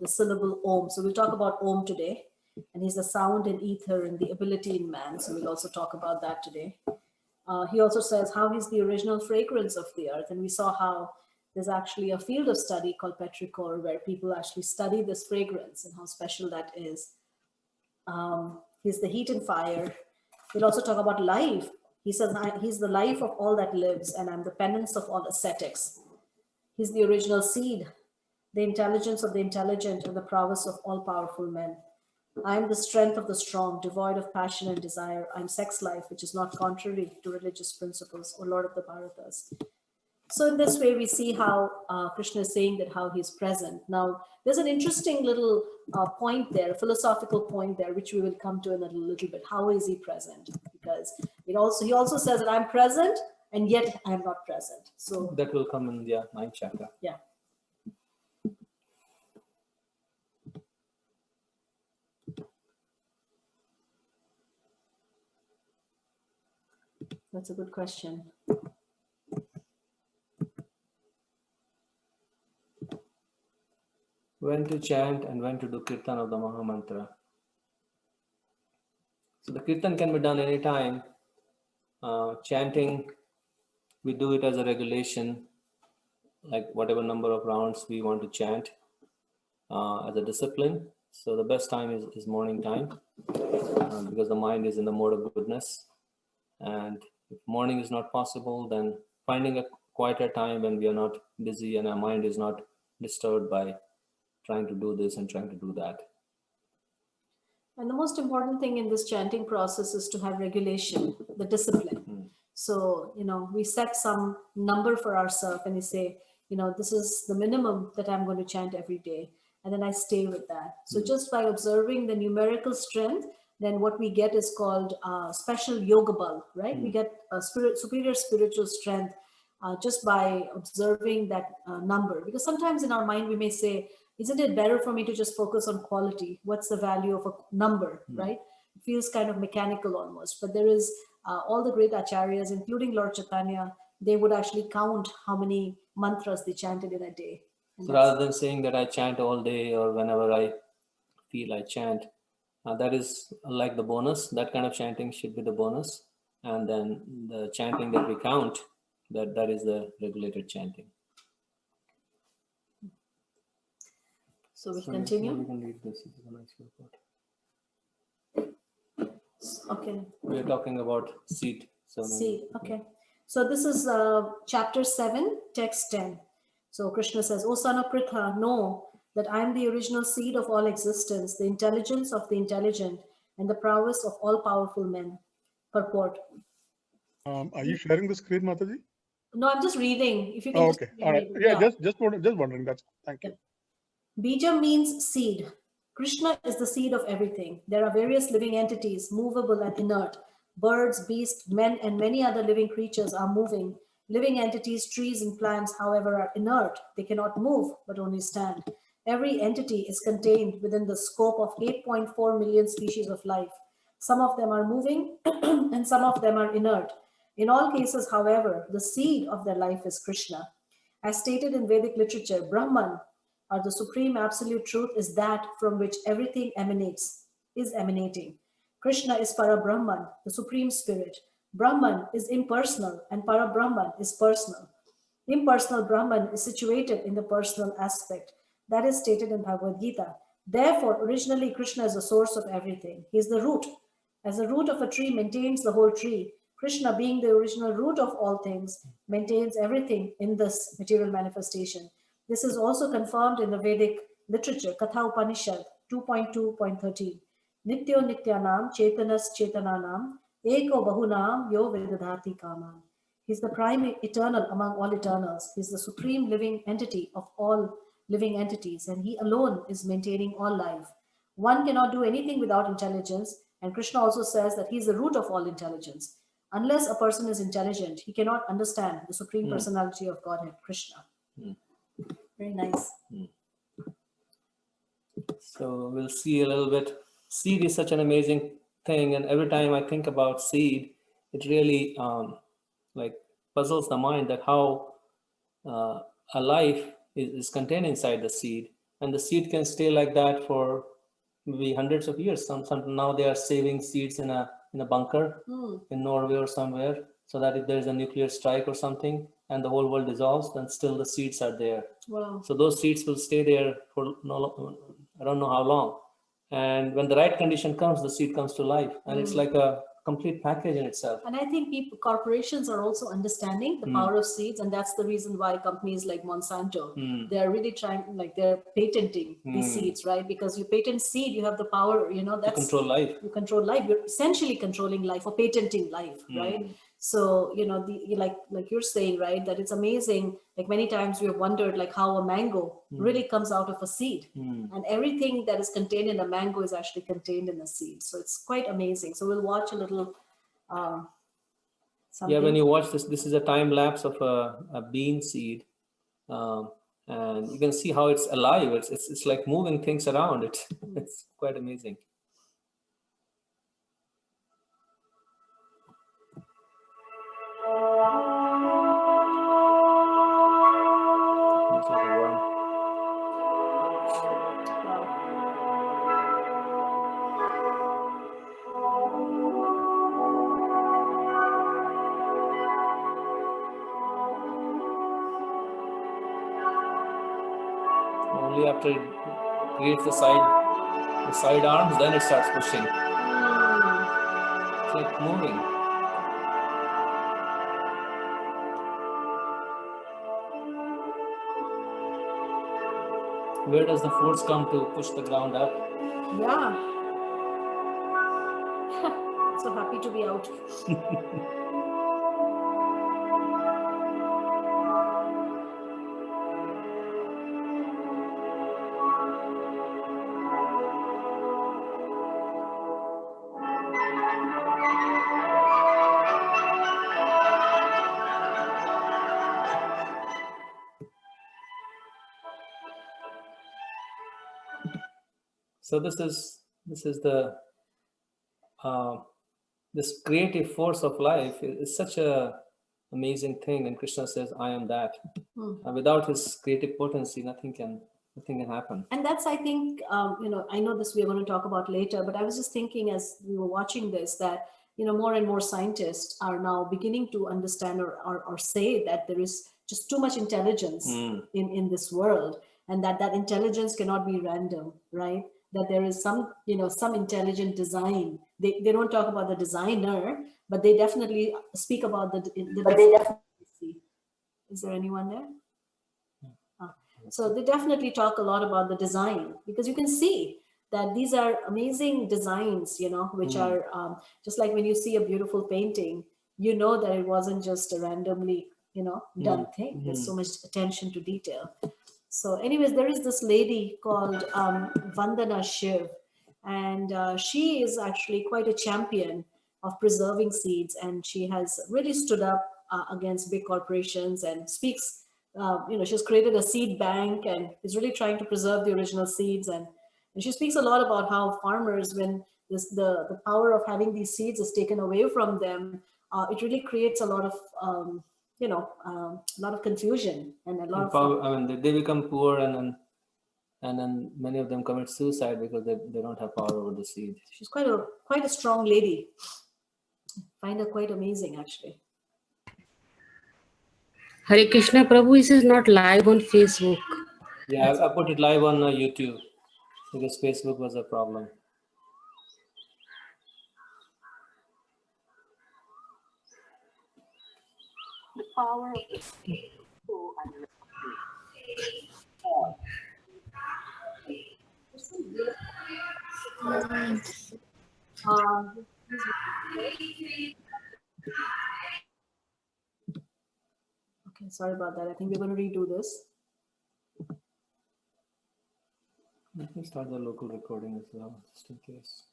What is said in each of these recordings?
the syllable Om. So we'll talk about Om today. And he's the sound in ether and the ability in man. So we'll also talk about that today. He also says how he's the original fragrance of the earth. And we saw how there's actually a field of study called petrichor where people actually study this fragrance and how special that is. He's the heat and fire. We'll also talk about life. He says he's the life of all that lives, and I'm the penance of all ascetics. He's the original seed, the intelligence of the intelligent, and the prowess of all powerful men. I am the strength of the strong, devoid of passion and desire. I'm sex life, which is not contrary to religious principles, O Lord of the Bharatas. So in this way, we see how Krishna is saying that how he's present. Now, there's an interesting little point there, a philosophical point there, which we will come to in a little bit. How is he present? Because he also says that I'm present, and yet I am not present. So that will come in the 9th chapter. Yeah. That's a good question. When to chant and when to do kirtan of the Maha Mantra. So the kirtan can be done anytime. Chanting, we do it as a regulation, like whatever number of rounds we want to chant as a discipline. So the best time is morning time because the mind is in the mode of goodness. And if morning is not possible, then finding a quieter time when we are not busy and our mind is not disturbed by trying to do this and trying to do that. And the most important thing in this chanting process is to have regulation, the discipline. So, we set some number for ourselves and we say, this is the minimum that I'm going to chant every day. And then I stay with that. So just by observing the numerical strength, then what we get is called special yoga bal, right? We get a superior spiritual strength just by observing that number. Because sometimes in our mind, we may say, isn't it better for me to just focus on quality? What's the value of a number, right? It feels kind of mechanical almost. But there is all the great acharyas, including Lord Chaitanya, they would actually count how many mantras they chanted in a day. So rather than saying that I chant all day or whenever I feel I chant, that is like the bonus. That kind of chanting should be the bonus. And then the chanting that we count, that is the regulated chanting. So we continue. We can read this. This is a nice report. Okay. We are talking about seed. Seed. Okay. So this is chapter 7, text 10. So Krishna says, O son of Pritha, know that I am the original seed of all existence, the intelligence of the intelligent, and the prowess of all powerful men. Purport. Are you sharing the screen, Mataji? No, I'm just reading. If you can. Okay. All right. Yeah. Just wondering. That's thank you. Bija means seed. Krishna is the seed of everything. There are various living entities, movable and inert. Birds, beasts, men, and many other living creatures are moving. Living entities, trees, and plants, however, are inert. They cannot move, but only stand. Every entity is contained within the scope of 8.4 million species of life. Some of them are moving, and some of them are inert. In all cases, however, the seed of their life is Krishna. As stated in Vedic literature, Brahman, or the supreme absolute truth, is that from which everything is emanating. Krishna is Para-Brahman, the supreme spirit. Brahman is impersonal and Para-Brahman is personal. Impersonal Brahman is situated in the personal aspect. That is stated in Bhagavad-Gita. Therefore, originally Krishna is the source of everything. He is the root. As the root of a tree maintains the whole tree, Krishna, being the original root of all things, maintains everything in this material manifestation. This is also confirmed in the Vedic literature, Katha Upanishad 2.2.13. Nityo Nityanam Chetanas Chetananam Eko Bahunam Yo Vedadhati Kaman. He's the prime eternal among all eternals. He's the supreme living entity of all living entities, and he alone is maintaining all life. One cannot do anything without intelligence, and Krishna also says that he's the root of all intelligence. Unless a person is intelligent, he cannot understand the supreme personality of Godhead, Krishna. Very nice. So we'll see a little bit. Seed is such an amazing thing, and every time I think about seed, it really like puzzles the mind that how a life is contained inside the seed, and the seed can stay like that for maybe hundreds of years. Some now they are saving seeds in a bunker in Norway or somewhere, so that if there is a nuclear strike or something and the whole world dissolves, then still the seeds are there. Wow. So those seeds will stay there for I don't know how long. And when the right condition comes, the seed comes to life, and it's like a complete package in itself. And I think corporations are also understanding the power of seeds, and that's the reason why companies like Monsanto, they're really trying, like they're patenting these seeds, right? Because you patent seed, you have the power, you know, that's control life. You control life. You're essentially controlling life or patenting life, right? So, you know, like you're saying, right, that it's amazing. Like many times we have wondered like how a mango really comes out of a seed, and everything that is contained in a mango is actually contained in a seed. So it's quite amazing. So we'll watch a little yeah, when you watch this is a time lapse of a bean seed, and you can see how it's alive. It's like moving things around. It's quite amazing. Looks like a worm. Only after it creates the side arms, then it starts pushing. It's like moving. Where does the force come to push the ground up? Yeah. So happy to be out. So this is the this creative force of life is such a amazing thing, and Krishna says, "I am that." Without his creative potency, nothing can happen. And that's, I think, you know, I know this we're going to talk about later, but I was just thinking as we were watching this that, you know, more and more scientists are now beginning to understand or say that there is just too much intelligence in this world, and that intelligence cannot be random, right? That there is some, you know, some intelligent design. They don't talk about the designer, but they definitely speak about the Is there anyone there? So they definitely talk a lot about the design, because you can see that these are amazing designs, you know, which are just like when you see a beautiful painting, you know that it wasn't just a randomly, you know, done thing. There's so much attention to detail. So anyways, there is this lady called Vandana Shiva, and she is actually quite a champion of preserving seeds, and she has really stood up against big corporations and speaks. You know, she's created a seed bank and is really trying to preserve the original seeds, and she speaks a lot about how farmers, when the power of having these seeds is taken away from them, it really creates a lot of you know, a lot of confusion and a lot of I mean, they become poor, and then many of them commit suicide because they don't have power over the seed. She's quite a strong lady. I find her quite amazing, actually. Hare Krishna Prabhu, this is not live on Facebook. Yeah, I put it live on YouTube because Facebook was a problem. The power of Okay, sorry about that. I think we're going to redo this. Let me start the local recording as well, just in case.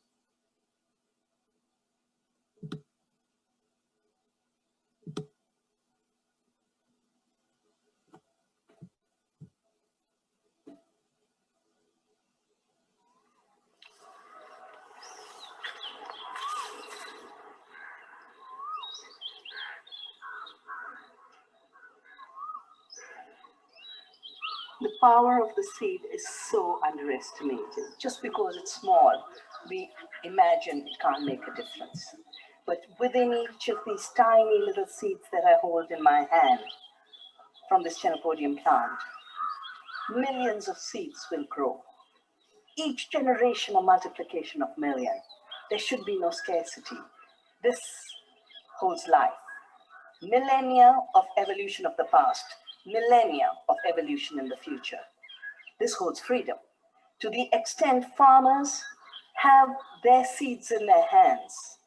The power of the seed is so underestimated. Just because it's small, we imagine it can't make a difference. But within each of these tiny little seeds that I hold in my hand from this chenopodium plant, millions of seeds will grow. Each generation a multiplication of million. There should be no scarcity. This holds life. Millennia of evolution of the past, millennia of evolution in the future. This holds freedom. To the extent farmers have their seeds in their hands,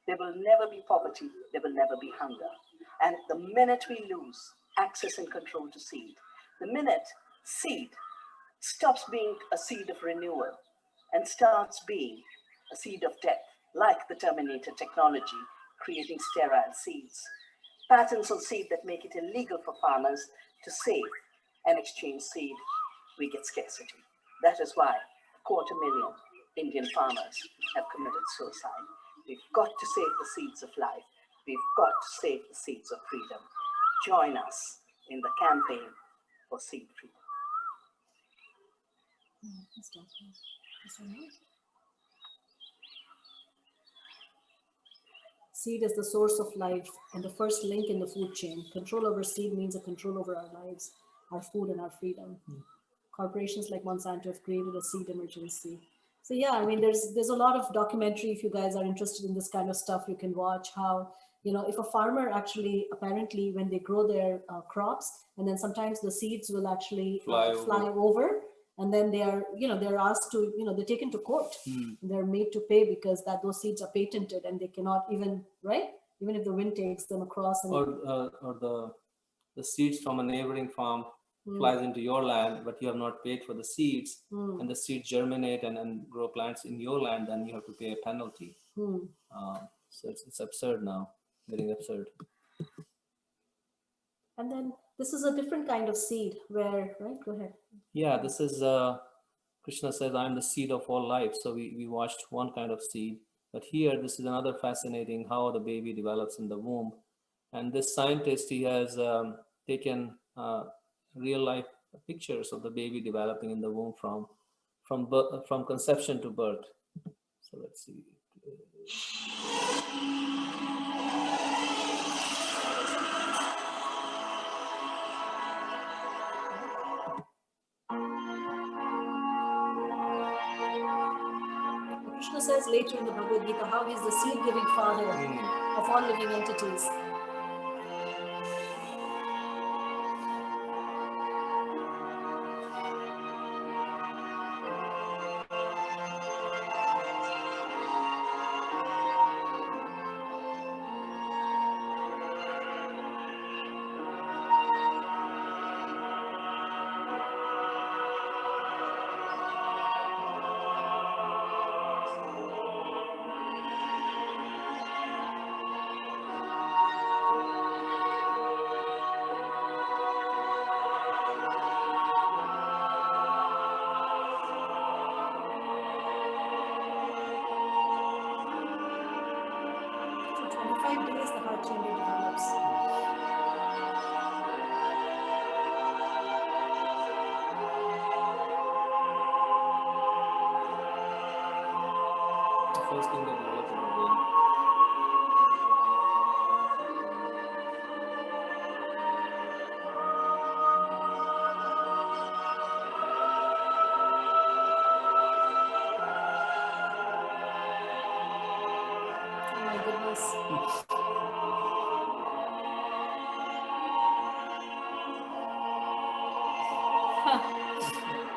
there will never be poverty, there will never be hunger. And the minute we lose access and control to seed, the minute seed stops being a seed of renewal and starts being a seed of death, like the Terminator technology, creating sterile seeds, patents on seed that make it illegal for farmers to save and exchange seed, we get scarcity. That is why 250,000 Indian farmers have committed suicide. We've got to save the seeds of life. We've got to save the seeds of freedom. Join us in the campaign for seed freedom. Seed is the source of life and the first link in the food chain. Control over seed means a control over our lives, our food, and our freedom. Corporations like Monsanto have created a seed emergency. So yeah, I mean, there's a lot of documentary. If you guys are interested in this kind of stuff, you can watch how, you know, if a farmer actually, apparently when they grow their crops, and then sometimes the seeds will actually fly over, and then they are, you know, they're asked to, you know, they're taken to court. They're made to pay because that those seeds are patented and they cannot even, right? Even if the wind takes them across. And or the seeds from a neighboring farm flies into your land, but you have not paid for the seeds, and the seeds germinate and grow plants in your land, then you have to pay a penalty. So it's absurd now, getting absurd. And then this is a different kind of seed where, right? Go ahead. Yeah, this is, Krishna says, I'm the seed of all life. So we watched one kind of seed, but here, this is another fascinating how the baby develops in the womb. And this scientist, he has taken real life pictures of the baby developing in the womb from conception to birth. So let's see. Krishna says later in the Bhagavad-Gita how he's the seed-giving father of all living entities. For 25 days, the heart chamber develops. The first thing that develops in the brain. Oh my goodness.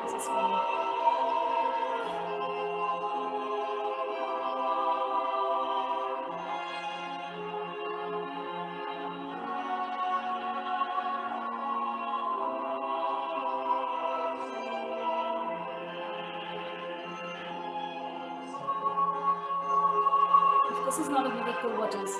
This is funny. If this is not a miracle, what is?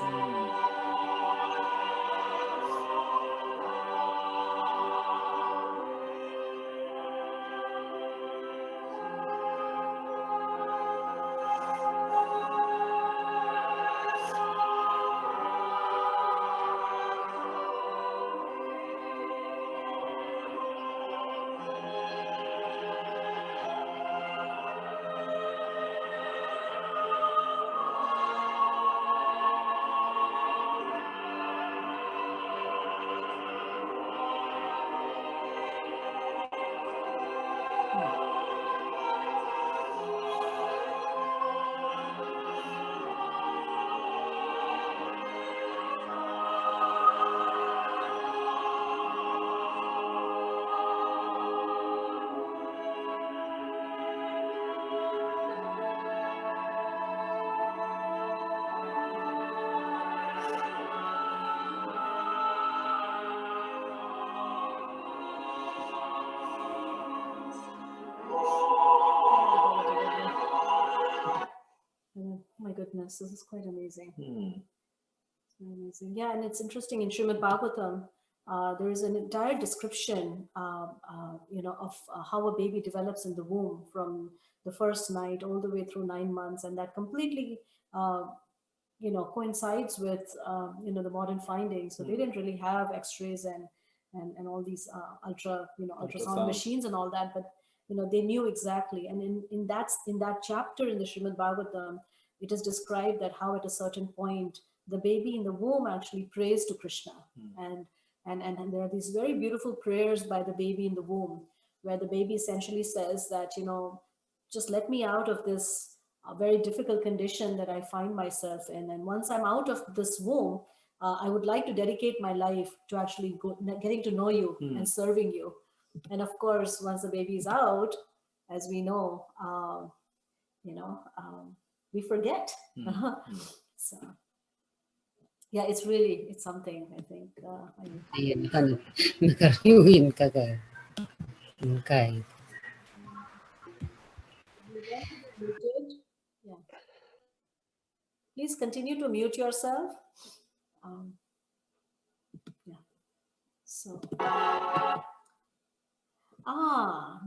My goodness, this is quite amazing. Hmm. Amazing. Yeah, and it's interesting in Srimad Bhagavatam, there is an entire description, of how a baby develops in the womb from the first night all the way through 9 months, and that completely, coincides with, the modern findings. So they didn't really have X-rays and all these ultrasound Ultrasound. machines and all that, but they knew exactly. And in that chapter in the Srimad Bhagavatam, it is described that how at a certain point the baby in the womb actually prays to Krishna. And there are these very beautiful prayers by the baby in the womb, where the baby essentially says that, just let me out of this very difficult condition that I find myself in. And once I'm out of this womb, I would like to dedicate my life to actually getting to know you and serving you. And of course, once the baby is out, as we know, we forget. So, yeah, it's something, I think. Ayun, nakaruin ka ka. Okay. Muted. Yeah. Please continue to mute yourself. Yeah. So,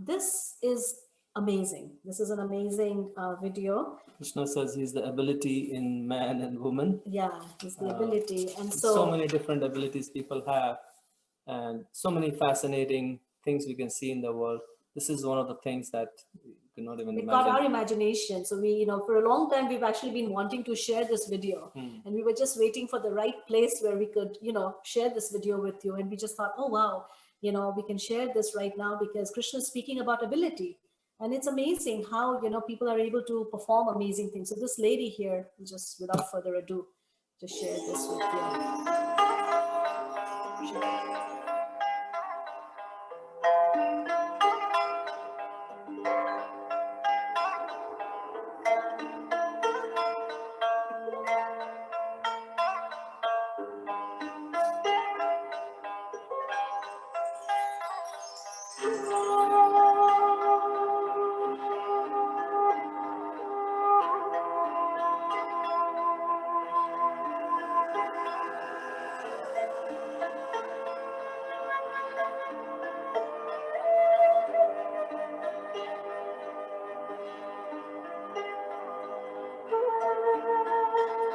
this is amazing. This is an amazing video. Krishna says he's the ability in man and woman. Yeah, it's the ability. And So many different abilities people have, and so many fascinating things we can see in the world. This is one of the things that you cannot even it imagine. got our imagination. So we, for a long time, we've actually been wanting to share this video, and we were just waiting for the right place where we could, share this video with you. And we just thought, oh, wow, we can share this right now because Krishna is speaking about ability. And it's amazing how, people are able to perform amazing things. So this lady here, just without further ado, just share this with you.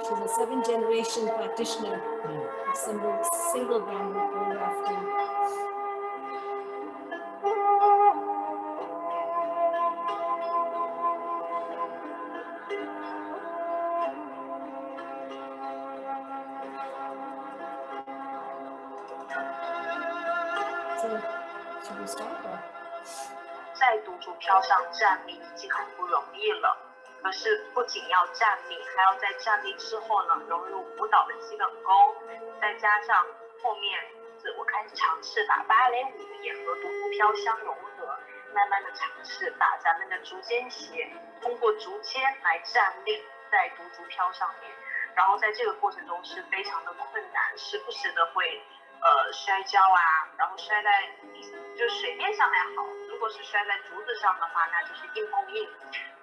She's a 7th-generation practitioner of single bamboo pole rafting. So, should we start? 在独竹飘上站立已经很不容易了，可是不仅要站立，还要在站立之后呢，融入舞蹈的基本功，再加上后面我开始尝试把芭蕾舞也和独竹飘相融合，慢慢的尝试把咱们的竹尖鞋通过竹尖来站立在独竹飘上面，然后在这个过程中是非常的困难，时不时的会摔跤啊，然后摔在就水面上还好，如果是摔在竹子上的话，那就是硬碰硬，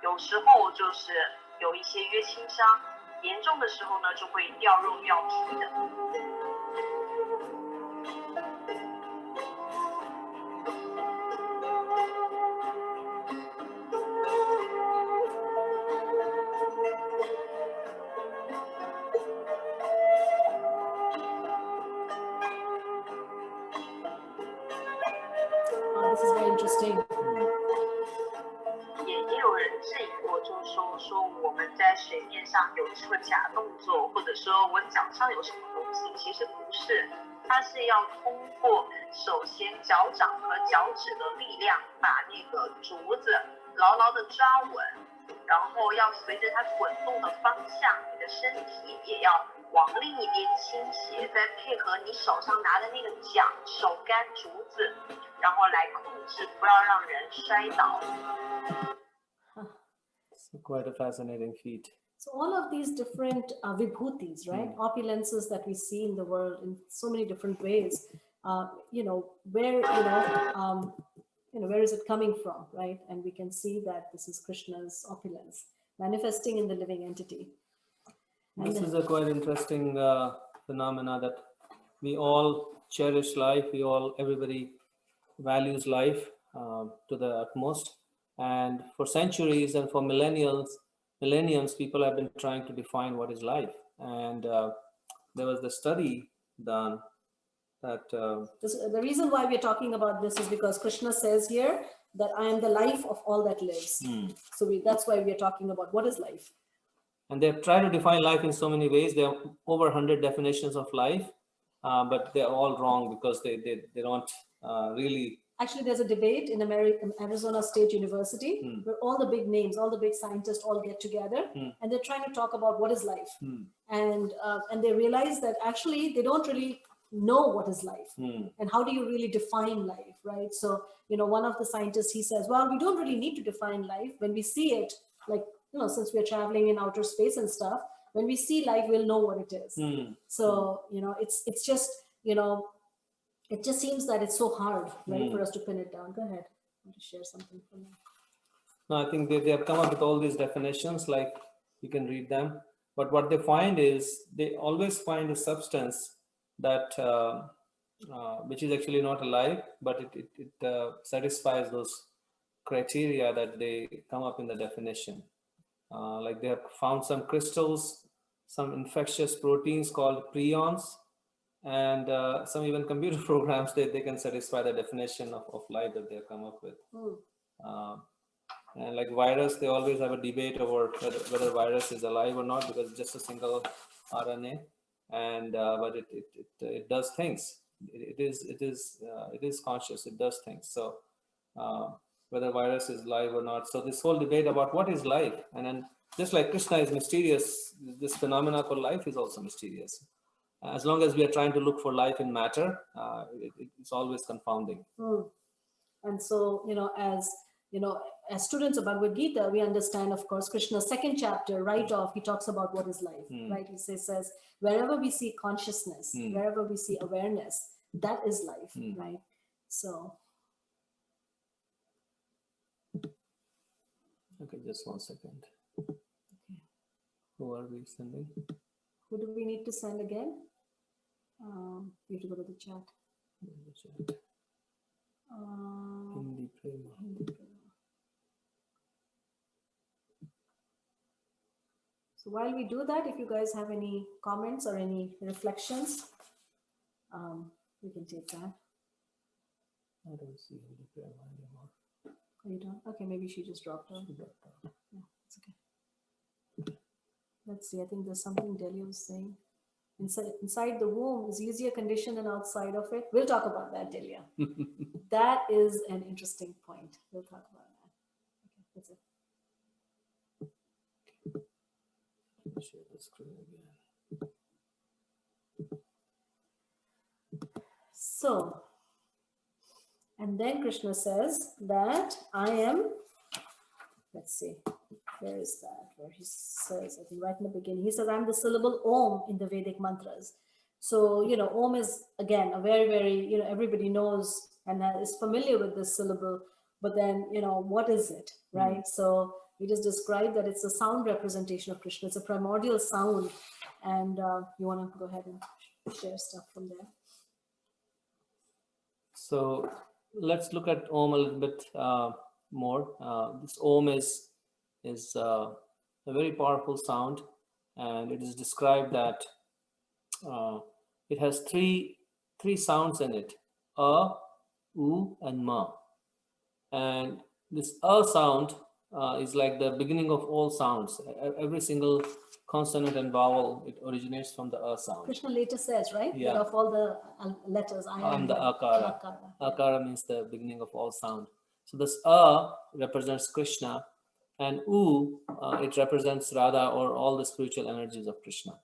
有时候就是有一些约轻伤，严重的时候呢就会掉肉掉皮的。This is very interesting. 也有人质疑过，就是说我们在水面上有这个假动作，或者说我脚上有什么东西，其实不是，它是要通过首先脚掌和脚趾的力量，把那个竹子牢牢的抓稳，然后要随着它滚动的方向，你的身体也要往另一边倾斜，再配合你手上拿的那个桨手竿竹子，然后来控制不要让人摔倒。It's quite a fascinating feat. So all of these different vibhutis, right, opulences that we see in the world in so many different ways, where is it coming from, right? And we can see that this is Krishna's opulence. manifesting in the living entity. And This then- is a quite interesting phenomena that we all cherish life. Everybody values life to the utmost. And for centuries and for millenniums, people have been trying to define what is life. And there was the study done that the reason why we're talking about this is because Krishna says here that I am the life of all that lives. So that's why we're talking about what is life. and they've tried to define life in so many ways. There are over 100 definitions of life, but they're all wrong because they don't really. Actually, there's a debate in Arizona State University where all the big names, all the big scientists all get together and they're trying to talk about what is life. And they realize that actually they don't really know what is life and how do you really define life, right? So, one of the scientists, he says, well, we don't really need to define life. When we see it, like, since we're traveling in outer space and stuff, when we see life, we'll know what it is. So, it's just, it just seems that it's so hard, right, for us to pin it down. Go ahead. I want to share something from you. No, I think they have come up with all these definitions, like you can read them. But what they find is they always find a substance that which is actually not alive, but it satisfies those criteria that they come up in the definition. Like they have found some crystals, some infectious proteins called prions, and some even computer programs they can satisfy the definition of life that they have come up with. And like virus, they always have a debate over whether virus is alive or not, because it's just a single RNA, and but it does things. It is conscious. It does things. So whether virus is live or not. So this whole debate about what is life, and then just like Krishna is mysterious, this phenomena called life is also mysterious. As long as we are trying to look for life in matter, it's always confounding. And so, as students of Bhagavad-Gita, we understand, of course, Krishna's second chapter, right off, he talks about what is life, right? He says, wherever we see consciousness, wherever we see awareness, that is life, right? So. Okay, just 1 second. Okay. Who are we sending? Who do we need to send again? You have to go to the chat. Hindi Prema. So while we do that, if you guys have any comments or any reflections, we can take that. I don't see Hindi Prema anymore. Oh, you don't? Okay, maybe she just dropped out. Yeah, it's okay. Let's see. I think there's something Delia was saying. Inside the womb is easier condition than outside of it. We'll talk about that, Delia. That is an interesting point. We'll talk about that. Okay, that's it. Share the screen again. So, and then Krishna says that I am, let's see, where is that? Where he says, I think right in the beginning, he says, I'm the syllable Om in the Vedic mantras. So, Om is, again, a very, very, everybody knows and is familiar with this syllable, but then, what is it, right? So we just described that it's a sound representation of Krishna. It's a primordial sound. And you want to go ahead and share stuff from there. So let's look at Om a little bit more. This Om is a very powerful sound, and it is described that it has three sounds in it: A, U, and Ma. And this A sound is like the beginning of all sounds. Every single consonant and vowel, it originates from the A sound. Krishna later says, right? Yeah. That of all the letters, I am the Akara. Akara means the beginning of all sound. So this A represents Krishna, and U, it represents Radha, or all the spiritual energies of Krishna.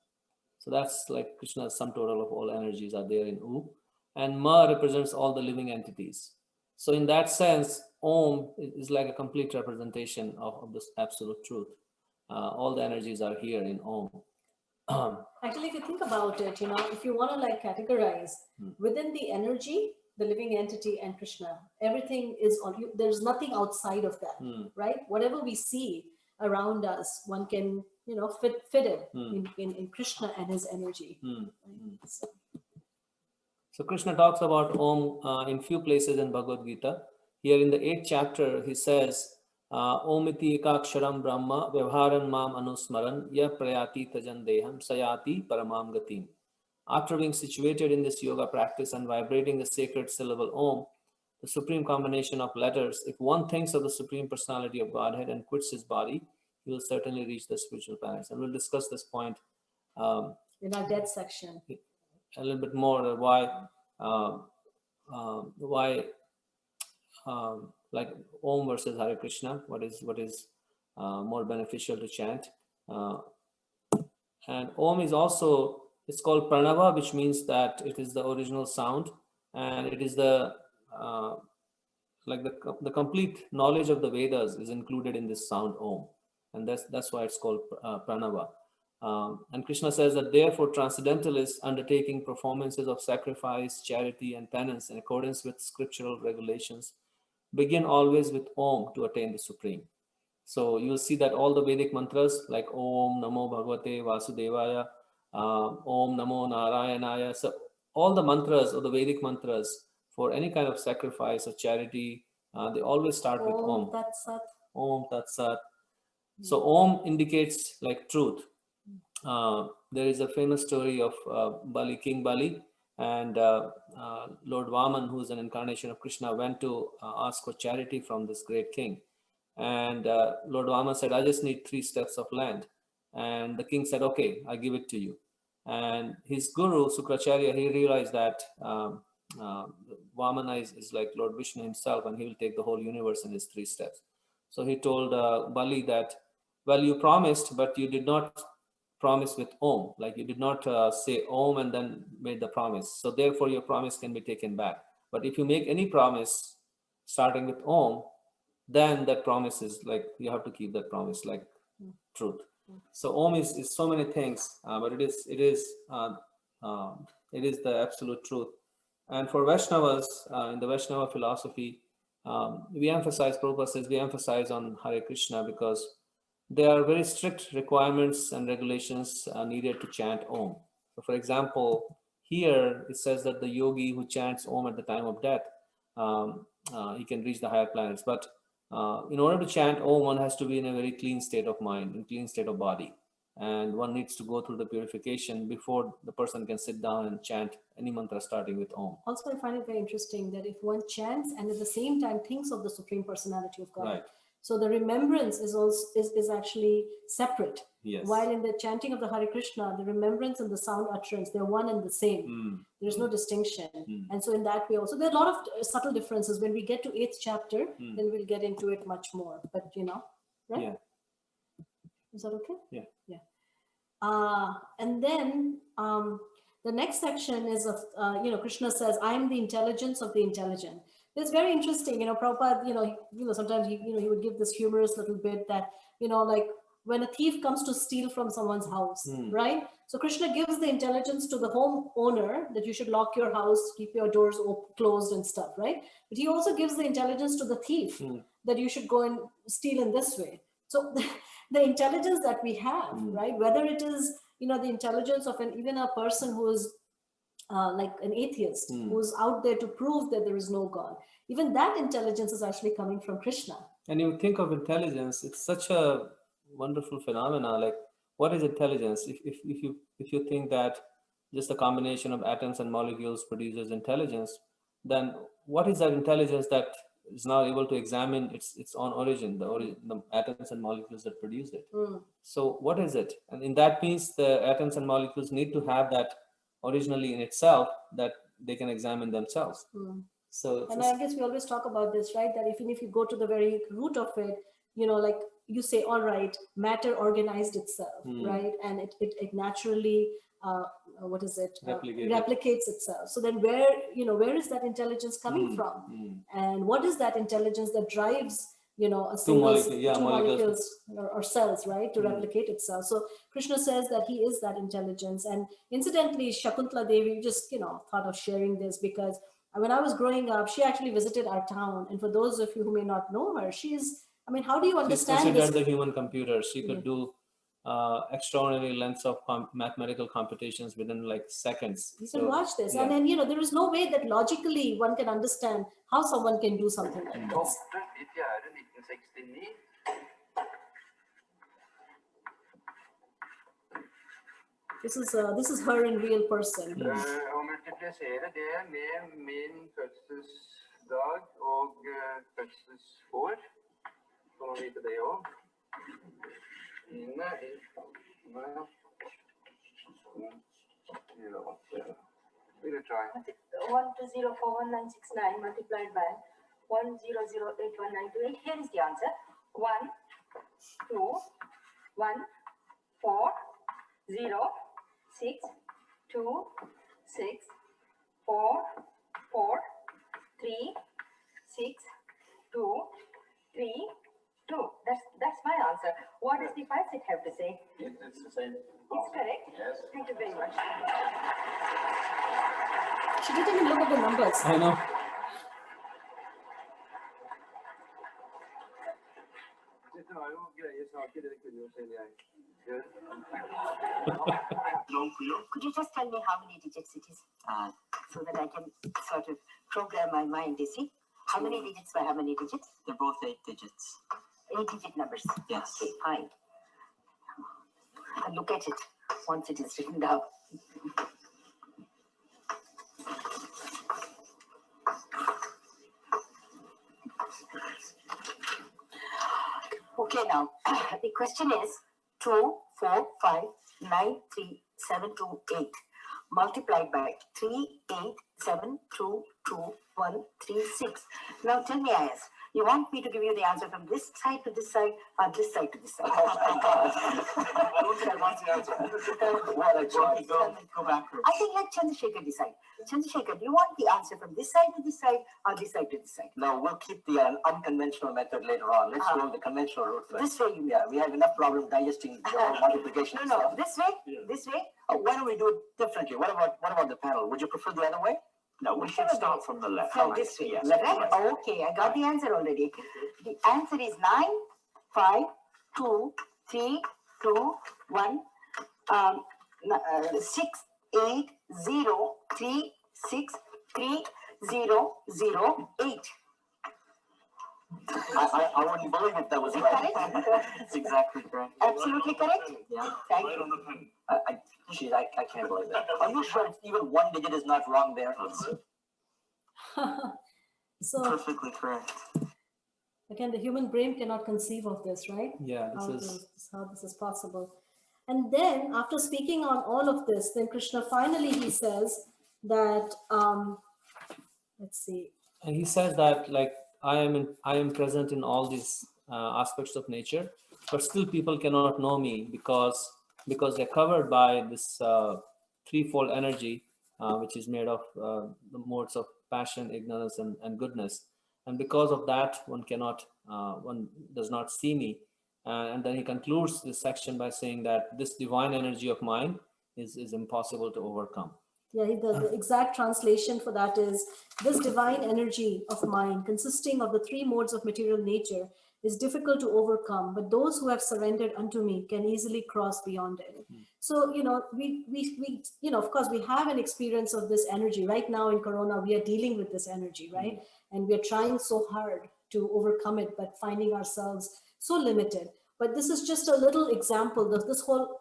So that's like Krishna's sum total of all energies are there in U. And Ma represents all the living entities. So in that sense, Om is like a complete representation of this absolute truth. All the energies are here in Om. Actually, if you think about it, if you want to like categorize within the energy, the living entity and Krishna, everything is on you. There's nothing outside of that, right? Whatever we see, around us, one can, fit in Krishna and his energy. Right? So Krishna talks about Om in few places in Bhagavad-Gita. Here in the 8th chapter, he says, Om iti ekaksharam brahma vyavharan mam anusmaran ya prayati tajan deham sayati paramam gatim. After being situated in this yoga practice and vibrating the sacred syllable Om, the supreme combination of letters, if one thinks of the Supreme Personality of Godhead and quits his body, he will certainly reach the spiritual planets. And we'll discuss this point in our death section a little bit more. Like Om versus Hare Krishna, what is more beneficial to chant. And Om is also, it's called Pranava, which means that it is the original sound, and it is the the complete knowledge of the Vedas is included in this sound Om, and that's why it's called Pranava. And Krishna says that therefore transcendentalists undertaking performances of sacrifice, charity, and penance in accordance with scriptural regulations begin always with Om to attain the Supreme. So you'll see that all the Vedic mantras like Om Namo Bhagavate Vasudevaya, Om Namo Narayanaya, so all the mantras or the Vedic mantras for any kind of sacrifice or charity, they always start with Om. Tat Sat. Om Tat Sat. So Om indicates like truth. There is a famous story of King Bali, and Lord Vaman, who is an incarnation of Krishna, went to ask for charity from this great king. And Lord Vaman said, I just need 3 steps of land. And the king said, okay, I'll give it to you. And his guru, Sukracharya, he realized that Vamana is like Lord Vishnu himself, and he will take the whole universe in his 3 steps. So he told Bali that, well, you promised, but you did not promise with Om. Like you did not say Om and then made the promise. So therefore your promise can be taken back. But if you make any promise starting with Om, then that promise is like, you have to keep that promise like truth. So Om is so many things, but it is the absolute truth. And for Vaishnavas, in the Vaishnava philosophy, we emphasize, Prabhupada says, we emphasize on Hare Krishna because there are very strict requirements and regulations needed to chant Om. So for example, here it says that the yogi who chants Om at the time of death, he can reach the higher planets. But in order to chant Om, one has to be in a very clean state of mind, in clean state of body. And one needs to go through the purification before the person can sit down and chant any mantra starting with Om. Also, I find it very interesting that if one chants and at the same time thinks of the Supreme Personality of God, Right. So the remembrance is also is actually separate. Yes. While in the chanting of the Hare Krishna, the remembrance and the sound utterance, they're one and the same. There's no distinction. And so in that way also, there are a lot of subtle differences. When we get to 8th chapter, then we'll get into it much more. But right? Yeah. Is that okay? Yeah. Yeah. And then the next section is of, Krishna says, I am the intelligence of the intelligent. It's very interesting, Prabhupada, sometimes he would give this humorous little bit that, like when a thief comes to steal from someone's house, right? So Krishna gives the intelligence to the home owner that you should lock your house, keep your doors closed and stuff, right? But he also gives the intelligence to the thief that you should go and steal in this way. So the intelligence that we have, right? Whether it is, the intelligence of even a person who is like an atheist who's out there to prove that there is no God. Even that intelligence is actually coming from Krishna. And you think of intelligence, it's such a wonderful phenomena. Like, what is intelligence? If you think that just a combination of atoms and molecules produces intelligence, then what is that intelligence that is now able to examine its own origin, the atoms and molecules that produce it? So what is it? And in that means the atoms and molecules need to have that originally in itself that they can examine themselves. So, and I guess we always talk about this, right? That even if you go to the very root of it, like you say, all right, matter organized itself, right? And it naturally, replicates itself. So then where is that intelligence coming from? And what is that intelligence that drives, a single two molecules or cells, right, to replicate itself? So Krishna says that he is that intelligence. And incidentally, Shakuntala Devi, just, thought of sharing this because when I was growing up, she actually visited our town. And for those of you who may not know her, she's I mean, how do you She's understand considered this? the human computer. She could do extraordinary lengths of mathematical computations within like seconds. You can watch this, and then there is no way that logically one can understand how someone can do something like this. This is her in real person. Å multiplisere det med min fødselsdag og fødselsår, får man vite det også. Will you try? 1204169 multiplied by 1008192. Here is the answer. 1, 2, 1, 4, 0, 6, 2, 6, 4, 4, 3, 6, 2, 3, 2. That's my answer. What does the 5-6 have to say? It's the same. It's correct. Yes. Thank you very much. She didn't even look at the numbers. I know. Dette var jo greie saker, det kunne jo selv jeg gjøre. Could you just tell me how many digits it is? So that I can sort of program my mind, you see? How many digits by how many digits? They're both 8 digits. 8-digit numbers. Yes. Okay, fine. And look at it once it is written down. Okay, now the question is 2, 4, 5, 9, 3, 7, 2, 8 multiplied by 3, 8, 7, 2, 2, 1, 3, 6. Now tell me, Ayaz, you want me to give you the answer from this side to this side or this side to this side? Oh my God. I don't think I want the answer. Well, I tried. Go backwards. I think let Chandrasekhar decide. Chandrasekhar, do you want the answer from this side to this side or this side to this side? No, we'll keep the unconventional method later on. Let's go the conventional route first. This way you mean? Yeah, we have enough problem digesting the multiplication. No, this way? Yeah. This way? Why don't we do it differently? What about the panel? Would you prefer the other way? No, we should start from the left. From this way, yes. Left, right? Oh, okay, I got the answer already. The answer is 9, 5, 2, 3, 2, 1, 6, 8, 0, 3, 6, 3, 0, 0, 8. I wouldn't believe if that was right. It's exactly correct. Absolutely correct? Yeah. Thank you. I can't believe that. Are you sure even 1 digit is not wrong there? So Perfectly correct. again, the human brain cannot conceive of this, right? Yeah, How this is possible. And then after speaking on all of this, then Krishna finally he says that let's see. And he says that like I am present in all these aspects of nature, but still people cannot know me because they're covered by this threefold energy, which is made of the modes of passion, ignorance, and goodness. And because of that, one does not see me. And then he concludes this section by saying that this divine energy of mine is impossible to overcome. Yeah, the exact translation for that is, this divine energy of mine, consisting of the 3 modes of material nature, is difficult to overcome, but those who have surrendered unto me can easily cross beyond it. So, we of course, we have an experience of this energy. Right now in Corona, we are dealing with this energy, right? And we are trying so hard to overcome it, but finding ourselves so limited. But this is just a little example of this whole,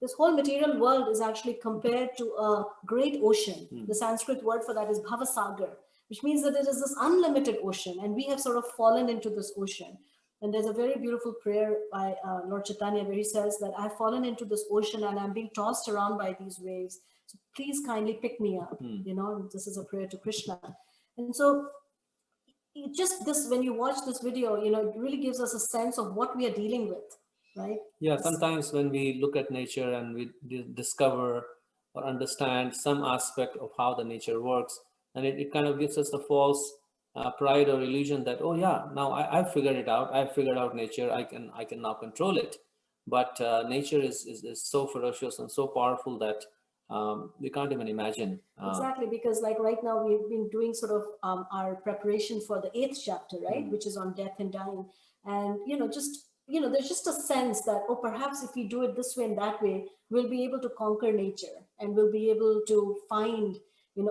this whole material world is actually compared to a great ocean. The Sanskrit word for that is Bhavasagar, which means that it is this unlimited ocean, and we have sort of fallen into this ocean. And there's a very beautiful prayer by Lord Chaitanya where he says that I've fallen into this ocean and I'm being tossed around by these waves. So please kindly pick me up. And this is a prayer to Krishna. And so when you watch this video, it really gives us a sense of what we are dealing with, right? Yeah, sometimes when we look at nature and we discover or understand some aspect of how the nature works, and it kind of gives us a false pride or illusion that, oh yeah, now I've figured it out. I've figured out nature. I can now control it. But nature is so ferocious and so powerful that we can't even imagine. Exactly, because like right now we've been doing sort of our preparation for the 8th chapter, right, which is on death and dying. And, there's just a sense that, oh, perhaps if we do it this way and that way, we'll be able to conquer nature and we'll be able to find,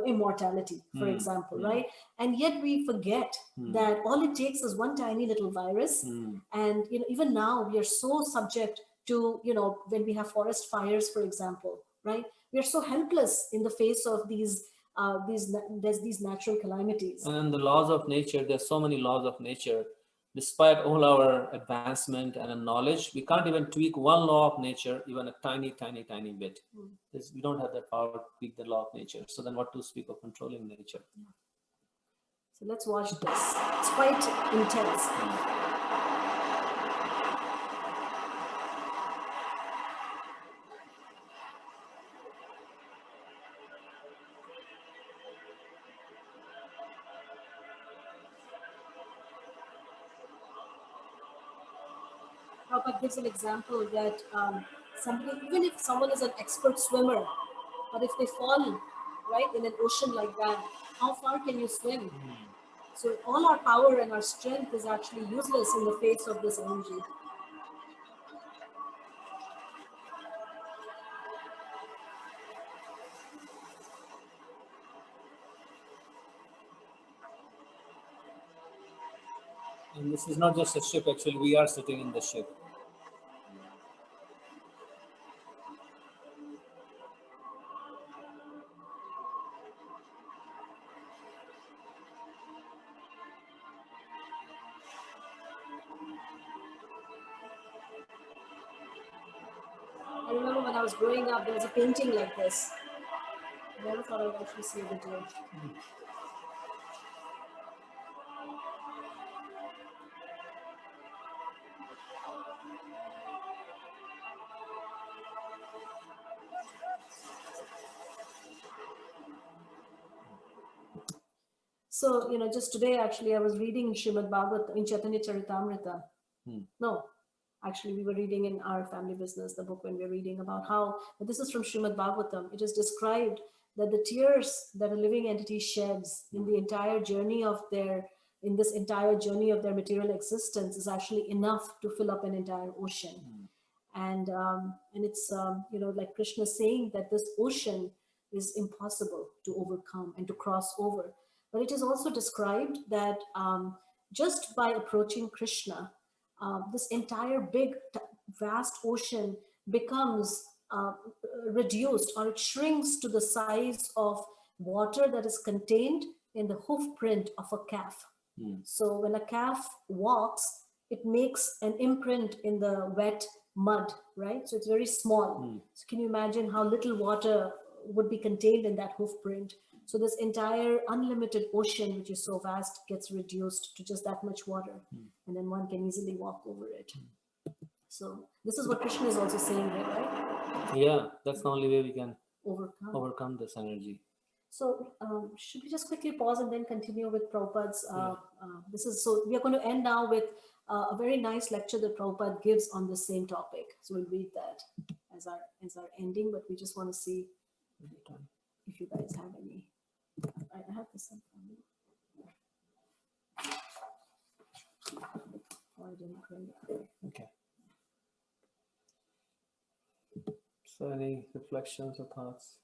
immortality, for example, right? And yet we forget that all it takes is one tiny little virus. And, even now we are so subject to, when we have forest fires, for example, right? We are so helpless in the face of these natural calamities. And the laws of nature, there's so many laws of nature. Despite all our advancement and knowledge, we can't even tweak one law of nature, even a tiny, tiny, tiny bit. We don't have that power to tweak the law of nature. So then what to speak of controlling nature? So let's watch this. It's quite intense. Prabhupada gives an example that even if someone is an expert swimmer, but if they fall, right, in an ocean like that, how far can you swim? So all our power and our strength is actually useless in the face of this energy. And this is not just a ship, actually, we are sitting in the ship. I remember when I was growing up, there was a painting like this. I never thought I would actually see a video. So, just today, actually, I was reading Srimad Bhagavatam in Chaitanya Charitamrita. No, actually, we were reading in our family business, the book when we were reading about how, but this is from Srimad Bhagavatam. It is described that the tears that a living entity sheds in the entire journey of in this entire journey of their material existence is actually enough to fill up an entire ocean. And it's, like Krishna saying that this ocean is impossible to overcome and to cross over. But it is also described that just by approaching Krishna, this entire big, vast ocean becomes reduced, or it shrinks to the size of water that is contained in the hoof print of a calf. So when a calf walks, it makes an imprint in the wet mud, right? So it's very small. So can you imagine how little water would be contained in that hoof print? So this entire unlimited ocean, which is so vast, gets reduced to just that much water. And then one can easily walk over it. So this is what Krishna is also saying here, right? Yeah, that's the only way we can overcome this energy. So should we just quickly pause and then continue with Prabhupada's, so we are going to end now with a very nice lecture that Prabhupada gives on the same topic. So we'll read that as our ending, but we just want to see if you guys have any. I have this one from you. Oh, I didn't print it. Okay. So any reflections or thoughts?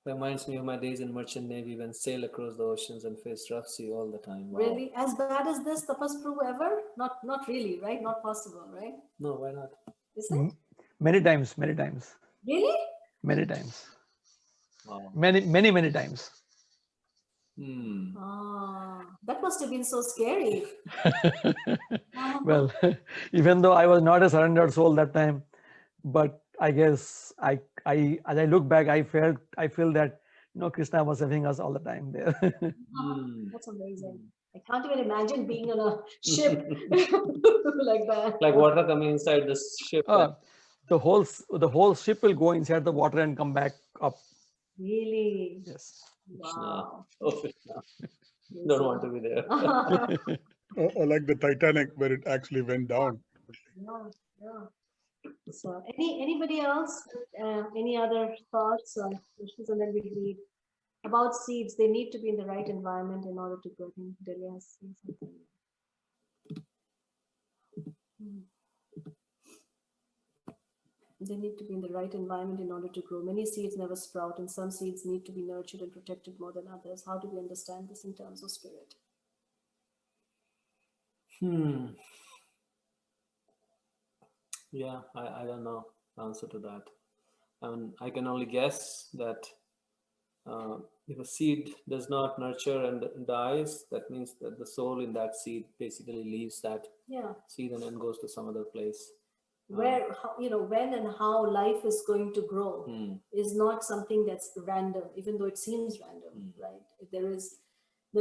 Reminds me of my days in Merchant Navy when sail across the oceans and face rough sea all the time. Wow. Really? As bad as this, Tapas Prabhu ever? Not really, right? Not possible, right? No, why not? Is it? Many times. Really? Many times. Wow. Many times. That must have been so scary. Well, even though I was not a surrendered soul that time, but I guess I as I look back, I feel that Krishna was saving us all the time there. That's amazing. I can't even imagine being on a ship like that. Like water coming inside the ship. The whole ship will go inside the water and come back up. Really? Yes. Wow. Don't want to be there. Or like the Titanic, where it actually went down. Yeah. So anybody else? Any other thoughts or questions? And then we read about seeds. They need to be in the right environment in order to grow. I think Delia has seen something. They need to be in the right environment in order to grow. Many seeds never sprout, and some seeds need to be nurtured and protected more than others. How do we understand this in terms of spirit? Yeah, I don't know the answer to that. I mean, I can only guess that if a seed does not nurture and dies, that means that the soul in that seed basically leaves that seed and then goes to some other place. Where, when and how life is going to grow is not something that's random, even though it seems random, right? There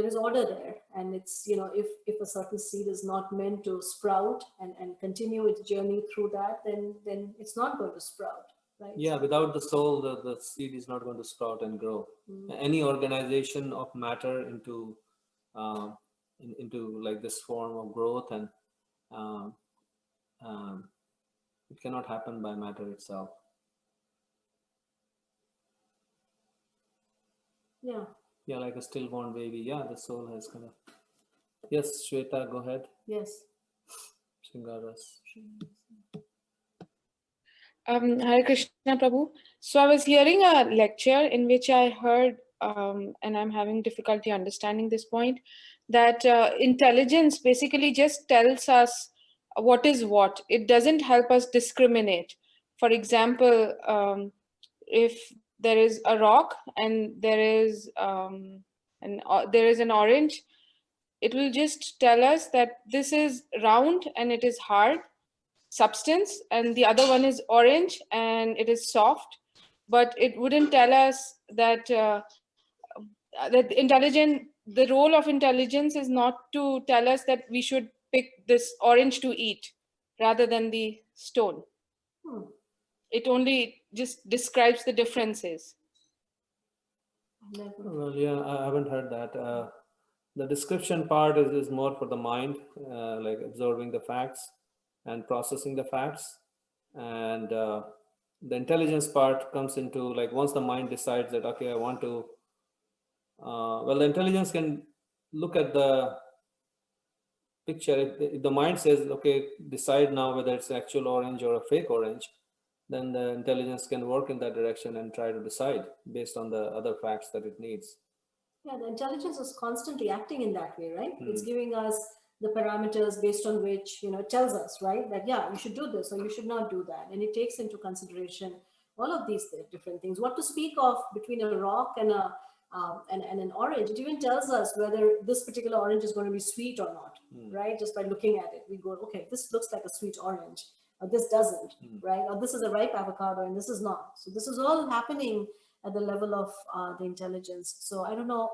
is order there, and it's, if a certain seed is not meant to sprout and continue its journey through that, then it's not going to sprout. Right. Yeah, without the soul, the seed is not going to sprout and grow. Any organization of matter into like this form of growth, and it cannot happen by matter itself. Yeah. Yeah, like a stillborn baby. Yeah, the soul has kind of. Yes, Shweta, go ahead. Yes. Shingaras. Hare Krishna Prabhu. So I was hearing a lecture in which I heard, and I'm having difficulty understanding this point, that intelligence basically just tells us what is what. It doesn't help us discriminate. For example, if there is a rock and there is an orange, it will just tell us that this is round and it is hard substance, and the other one is orange and it is soft, but it wouldn't tell us that the role of intelligence is not to tell us that we should pick this orange to eat rather than the stone. It only just describes the differences. Well, yeah, I haven't heard that. The description part is more for the mind, like absorbing the facts and processing the facts, and the intelligence part comes into, like, once the mind decides that, okay, I want to, well, the intelligence can look at the picture. If the mind says, okay, decide now whether it's actual orange or a fake orange, then the intelligence can work in that direction and try to decide based on the other facts that it needs. Yeah, the intelligence is constantly acting in that way, right? It's giving us the parameters based on which, it tells us, right, that, yeah, you should do this or you should not do that. And it takes into consideration all of these different things. What to speak of between a rock and an orange. It even tells us whether this particular orange is going to be sweet or not, right? Just by looking at it, we go, okay, this looks like a sweet orange, or this doesn't, right? Or this is a ripe avocado and this is not. So this is all happening at the level of the intelligence. So I don't know,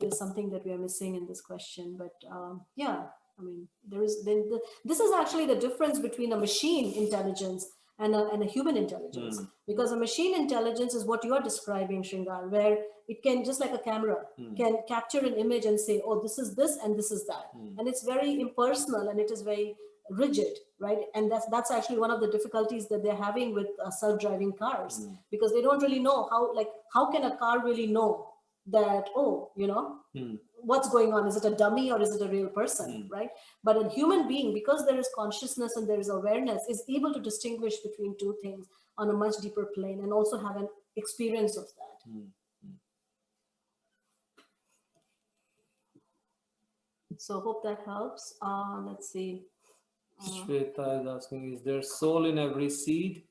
there's something that we are missing in this question, but yeah, I mean, this is actually the difference between a machine intelligence and a human intelligence, because a machine intelligence is what you are describing, Shringar, where it can, just like a camera, can capture an image and say, oh, this is this and this is that. And it's very impersonal and it is very rigid, right? And that's actually one of the difficulties that they're having with self-driving cars, because they don't really know how can a car really know that, oh, what's going on? Is it a dummy or is it a real person, right? But a human being, because there is consciousness and there is awareness, is able to distinguish between two things on a much deeper plane and also have an experience of that. So hope that helps. Let's see. Shweta is asking, is there soul in every seed?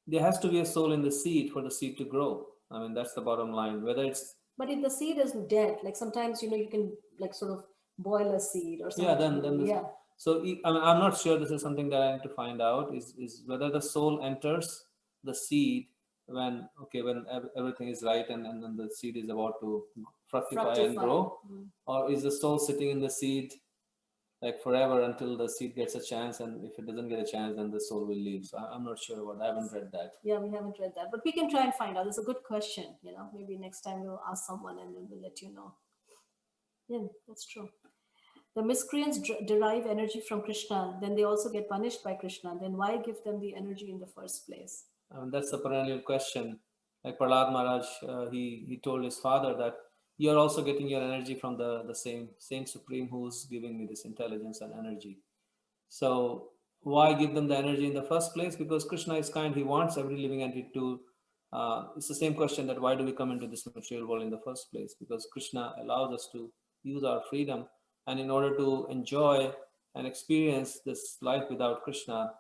There has to be a soul in the seed for the seed to grow. I mean, that's the bottom line. Whether it's... But if the seed is dead, like sometimes, you can like sort of boil a seed or something. Yeah, then yeah. So I'm not sure, this is something that I need to find out, is whether the soul enters the seed when everything is right and then the seed is about to fructify and grow, or is the soul sitting in the seed like forever until the seed gets a chance, and if it doesn't get a chance, then the soul will leave. So I'm not sure about that. I haven't read that. Yeah, we haven't read that, but we can try and find out. It's a good question. Maybe next time we'll ask someone and then we'll let you know. Yeah, that's true. The miscreants derive energy from Krishna, then they also get punished by Krishna. Then why give them the energy in the first place? That's the perennial question. Like Prahlad Maharaj, he told his father that you're also getting your energy from the same Supreme who's giving me this intelligence and energy. So why give them the energy in the first place? Because Krishna is kind. He wants every living entity to, it's the same question that why do we come into this material world in the first place? Because Krishna allows us to use our freedom. And in order to enjoy and experience this life without Krishna,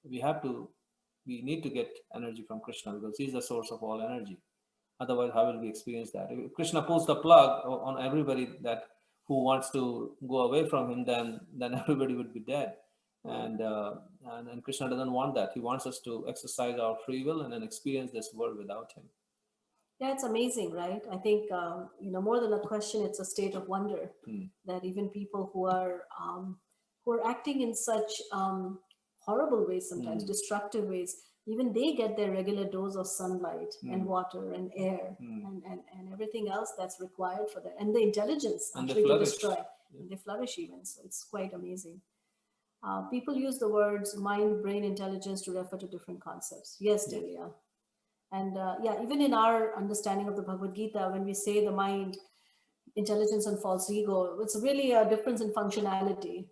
we need to get energy from Krishna because he's the source of all energy. Otherwise, how will we experience that? If Krishna pulls the plug on everybody who wants to go away from him, then everybody would be dead. And Krishna doesn't want that. He wants us to exercise our free will and then experience this world without him. Yeah, it's amazing, right? I think more than a question, it's a state of wonder that even people who are acting in such horrible ways, sometimes destructive ways, even they get their regular dose of sunlight and water and air and everything else that's required for that, and the intelligence actually to destroy. And they flourish even. So it's quite amazing. People use the words mind, brain, intelligence to refer to different concepts. Yes, Delia. And even in our understanding of the Bhagavad-Gita, when we say the mind, intelligence and false ego, it's really a difference in functionality,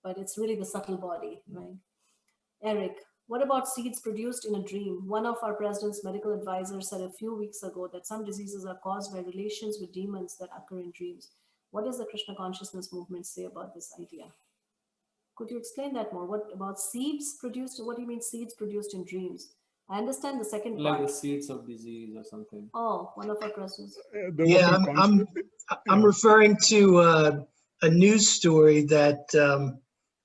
but it's really the subtle body, right? Eric, what about seeds produced in a dream? One of our president's medical advisors said a few weeks ago that some diseases are caused by relations with demons that occur in dreams. What does the Krishna consciousness movement say about this idea? Could you explain that more? What about seeds produced? What do you mean seeds produced in dreams? I understand the second part. Like the seeds of disease or something. Oh, one of our presidents. Yeah, I'm referring to a news story that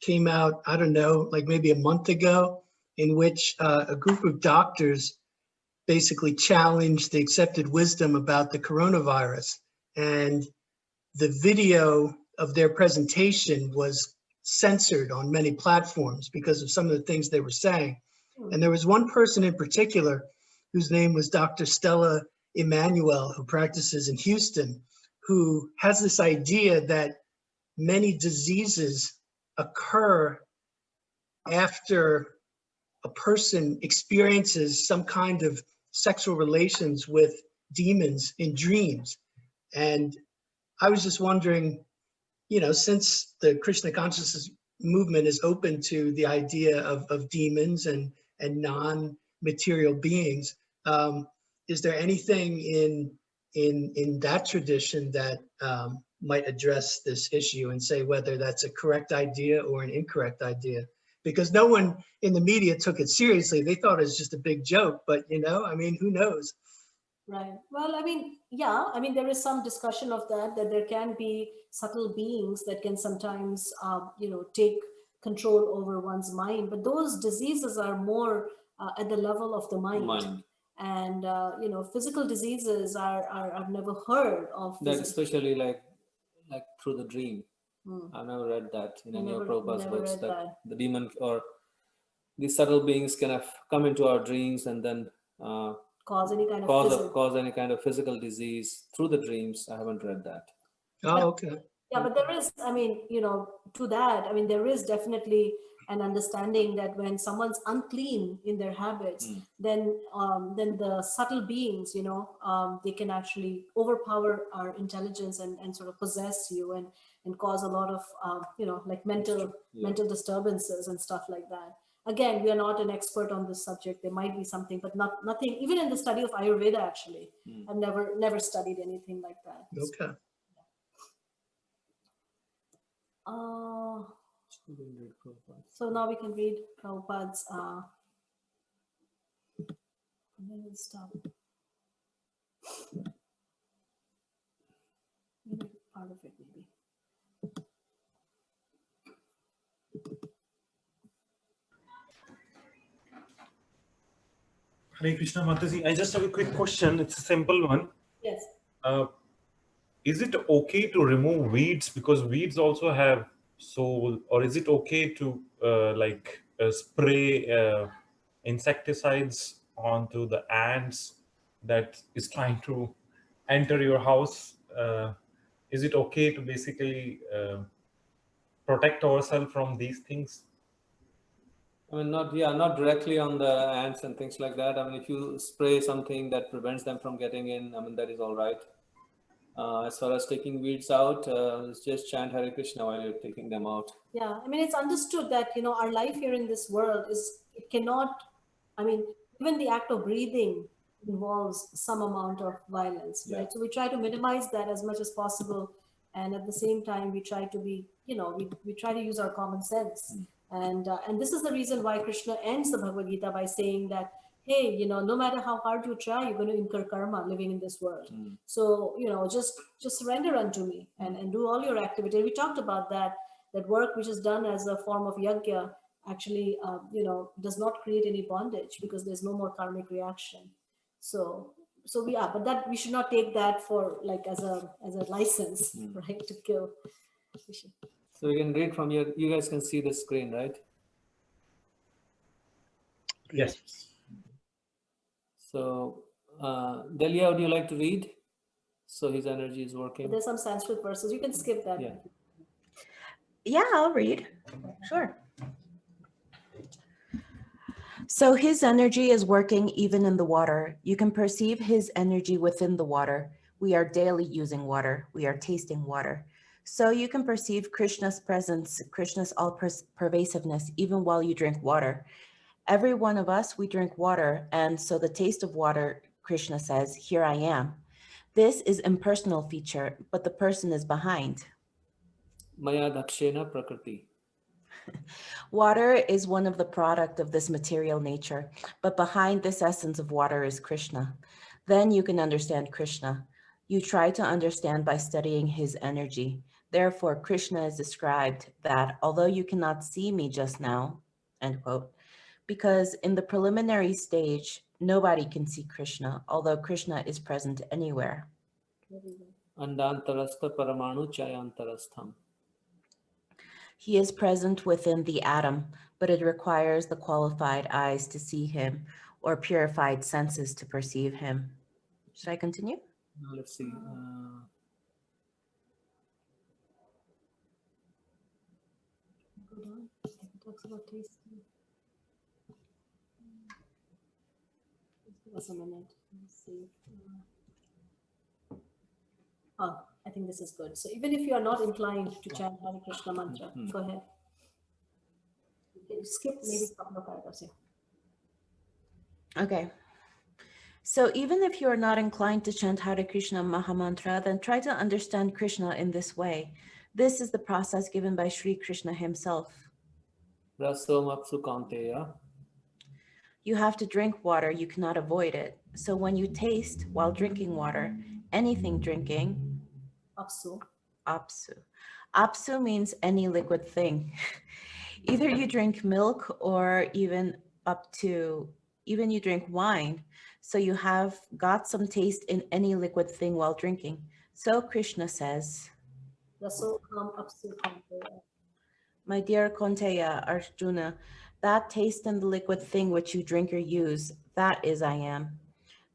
came out, I don't know, like maybe a month ago, in which a group of doctors basically challenged the accepted wisdom about the coronavirus. And the video of their presentation was censored on many platforms because of some of the things they were saying. And there was one person in particular whose name was Dr. Stella Emanuel, who practices in Houston, who has this idea that many diseases occur after a person experiences some kind of sexual relations with demons in dreams. And I was just wondering, since the Krishna consciousness movement is open to the idea of demons and non-material beings, is there anything in that tradition that might address this issue and say whether that's a correct idea or an incorrect idea? Because no one in the media took it seriously. They thought it was just a big joke, but who knows? Right. Well, there is some discussion of that there can be subtle beings that can sometimes, take control over one's mind. But those diseases are more at the level of the mind. And, physical diseases I've never heard of. That especially like through the dream. I've never read that in any of Prabhupada's books, that the demon or these subtle beings can have come into our dreams and then cause any kind of physical disease through the dreams. I haven't read that. Oh, okay. Yeah, but there is, to that, there is definitely an understanding that when someone's unclean in their habits, then the subtle beings, they can actually overpower our intelligence and sort of possess you and cause a lot of, like mental disturbances and stuff like that. Again, we are not an expert on this subject. There might be something, but nothing, even in the study of Ayurveda, actually, I've never studied anything like that. Okay. So now we can read Prabhupada's, and then we'll stop. Maybe part of it, maybe. Hare Krishna Mataji, I just have a quick question. It's a simple one. Yes. Is it okay to remove weeds because weeds also have soul, or is it okay to spray insecticides onto the ants that is trying to enter your house? Is it okay to basically protect ourselves from these things? I mean, not directly on the ants and things like that. I mean, if you spray something that prevents them from getting in, I mean, that is all right. As far as taking weeds out, just chant Hare Krishna while you're taking them out. Yeah, I mean, it's understood that, our life here in this world it cannot, I mean, even the act of breathing involves some amount of violence, right? So we try to minimize that as much as possible. And at the same time, we try to be, we try to use our common sense. And this is the reason why Krishna ends the Bhagavad Gita by saying that, hey, no matter how hard you try, you're going to incur karma living in this world. So, just surrender unto me and do all your activity. We talked about that work which is done as a form of yajna actually, does not create any bondage because there's no more karmic reaction. So but that we should not take that for like as a license, right, to kill. So you can read from here. You guys can see the screen, right? Yes. So, Delia, would you like to read? So his energy is working. There's some Sanskrit verses. You can skip that. Yeah, I'll read. Sure. So his energy is working even in the water. You can perceive his energy within the water. We are daily using water. We are tasting water. So you can perceive Krishna's presence, Krishna's all-pervasiveness, even while you drink water. Every one of us, we drink water. And so the taste of water, Krishna says, here I am. This is impersonal feature, but the person is behind. Maya dakshena prakriti. Water is one of the product of this material nature, but behind this essence of water is Krishna. Then you can understand Krishna. You try to understand by studying his energy. Therefore, Krishna is described that although you cannot see me just now, end quote, because in the preliminary stage, nobody can see Krishna, although Krishna is present anywhere. Andantarastha paramanu chayantarastham. He is present within the atom, but it requires the qualified eyes to see him or purified senses to perceive him. Should I continue? Let's see. Talks about tasting. Give us a minute. Let's see. Oh, I think this is good. So even if you are not inclined to chant Hare Krishna mantra, go ahead. You can skip maybe a couple of paragraphs here. Okay. So even if you are not inclined to chant Hare Krishna Mahamantra, then try to understand Krishna in this way. This is the process given by Sri Krishna himself. Rasom apsu kanteya. You have to drink water, you cannot avoid it. So when you taste while drinking water, anything drinking, Apsu. apsu. Apsu means any liquid thing. Either you drink milk or even you drink wine. So you have got some taste in any liquid thing while drinking. So Krishna says, my dear Konteya, Arjuna, that taste in the liquid thing which you drink or use, that is I am.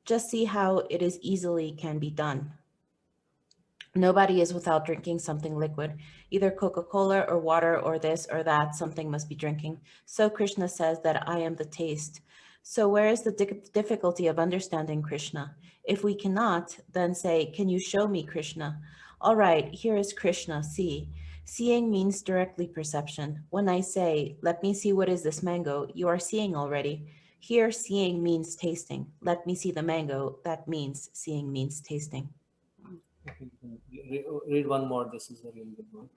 Just see how it is easily can be done. Nobody is without drinking something liquid, either Coca-Cola or water or this or that, something must be drinking. So Krishna says that I am the taste. So where is the difficulty of understanding Krishna? If we cannot, then say, can you show me Krishna? All right, here is Krishna, see. Seeing means directly perception. When I say, let me see what is this mango, you are seeing already. Here, seeing means tasting. Let me see the mango, that means seeing means tasting. Read one more. This is a really good one.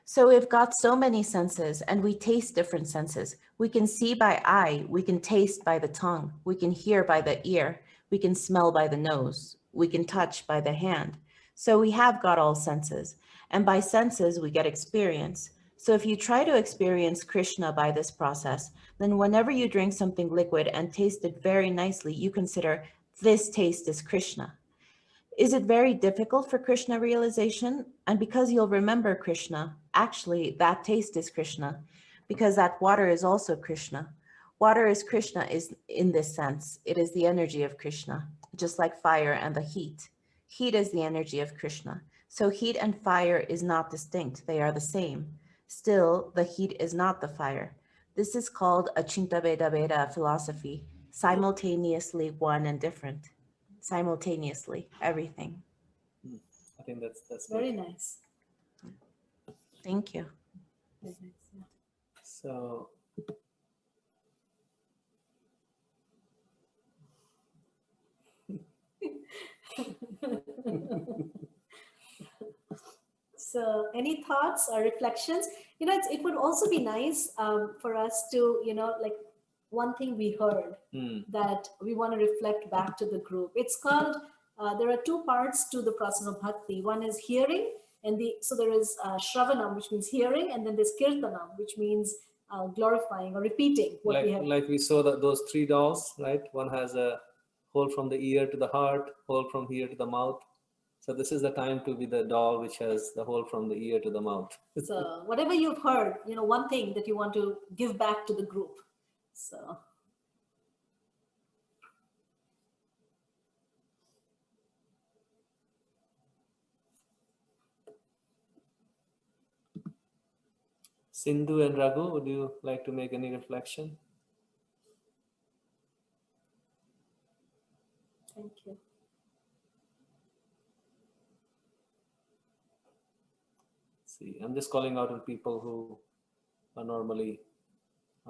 So we've got so many senses and we taste different senses. We can see by eye, we can taste by the tongue, we can hear by the ear, we can smell by the nose, we can touch by the hand. So we have got all senses, and by senses we get experience. So if you try to experience Krishna by this process, then whenever you drink something liquid and taste it very nicely, you consider this taste is Krishna. Is it very difficult for Krishna realization? And because you'll remember Krishna, actually that taste is Krishna, because that water is also Krishna. Water is Krishna is in this sense. It is the energy of Krishna, just like fire and the heat. Heat is the energy of Krishna. So heat and fire is not distinct. They are the same. Still, the heat is not the fire. This is called a Chinta Veda Veda philosophy, simultaneously one and different. Simultaneously, everything. I think that's Very good. nice. Thank you. Very nice, yeah. So So any thoughts or reflections? It would also be nice for us to, like one thing we heard that we want to reflect back to the group. It's called, there are two parts to the process of bhakti. One is hearing, so there is shravanam, which means hearing, and then there's kirtanam, which means glorifying or repeating what we have. Like we saw those three dolls, right? One has a hole from the ear to the heart, hole from here to the mouth. So this is the time to be the doll which has the hole from the ear to the mouth. So whatever you've heard, one thing that you want to give back to the group. So. Sindhu and Raghu, would you like to make any reflection? Thank you. See, I'm just calling out on people who are normally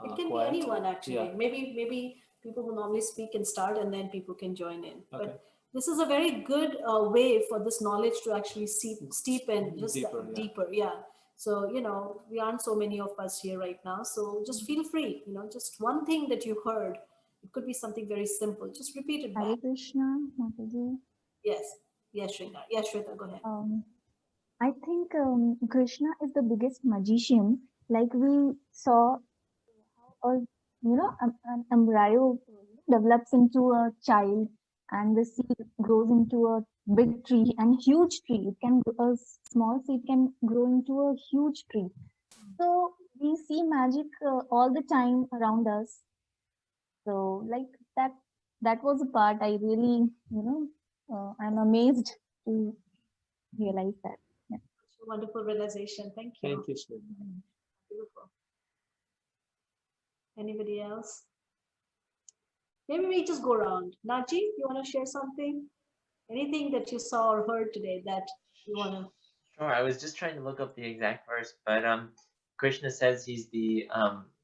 It can quiet. be anyone actually. Yeah. Maybe people who normally speak can start, and then people can join in. Okay. But this is a very good way for this knowledge to actually steep and just deeper. Yeah. So, we aren't so many of us here right now. So just feel free, just one thing that you heard. It could be something very simple. Just repeat it back. Hare Krishna, Mataji. Yes. Yes, Shringa. Yes, Shweta, go ahead. I think Krishna is the biggest magician. Like we saw, an embryo develops into a child, and the seed grows into a big tree and huge tree. A small seed can grow into a huge tree. So we see magic all the time around us. So like that was a part I really, I'm amazed to realize that. Yeah. Wonderful realization. Thank you. Thank you, Shweta. Beautiful. Anybody else? Maybe we just go around. Naji, you want to share something? Anything that you saw or heard today that you want to? Sure. I was just trying to look up the exact verse, but Krishna says he's the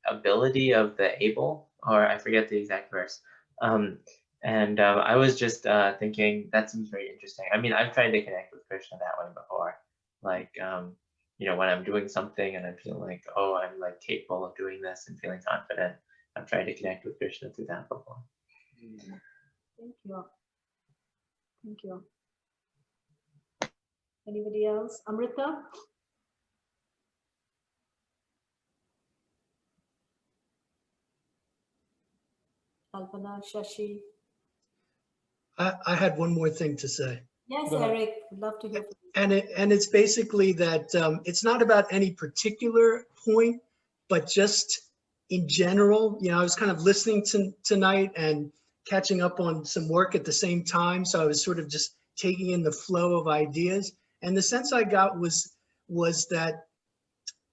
ability of the able, or I forget the exact verse. I was just thinking that seems very interesting. I mean, I've tried to connect with Krishna that way before, like when I'm doing something and I'm feeling like, oh, I'm like capable of doing this and feeling confident. I've tried to connect with Krishna through that before. Thank you. Thank you. Anybody else? Amrita? Kalpana, Shashi? I had one more thing to say. Yes, Eric, would love to hear from you. And it's basically that it's not about any particular point, but just in general. I was kind of listening tonight and catching up on some work at the same time. So I was sort of just taking in the flow of ideas. And the sense I got was that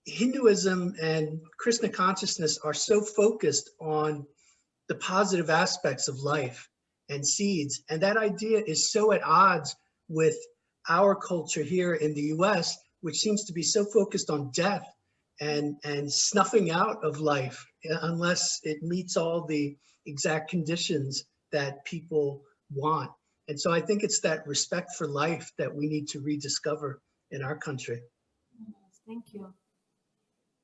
Hinduism and Krishna consciousness are so focused on the positive aspects of life and seeds. And that idea is so at odds with our culture here in the US, which seems to be so focused on death and snuffing out of life unless it meets all the exact conditions that people want. And so I think it's that respect for life that we need to rediscover in our country. Thank you.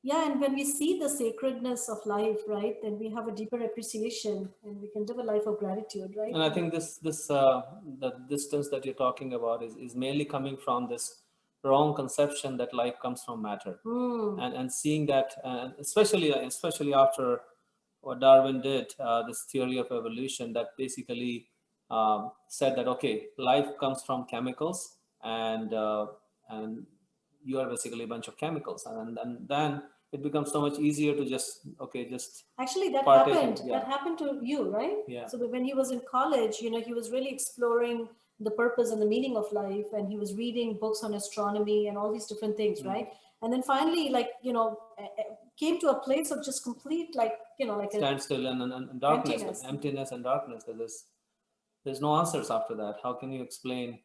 Yeah, and when we see the sacredness of life, right, then we have a deeper appreciation and we can live a life of gratitude, right? And I think the distance that you're talking about is mainly coming from this wrong conception that life comes from matter, and seeing that, especially after what Darwin did, this theory of evolution that basically said that okay, life comes from chemicals, and you are basically a bunch of chemicals, and then it becomes so much easier to just actually that partake happened. in, yeah. That happened to you, right? Yeah. So when he was in college, he was really exploring the purpose and the meaning of life, and he was reading books on astronomy and all these different things, right? And then finally, like, came to a place of just complete, like, like standstill and darkness, emptiness and darkness. There's no answers after that. How can you explain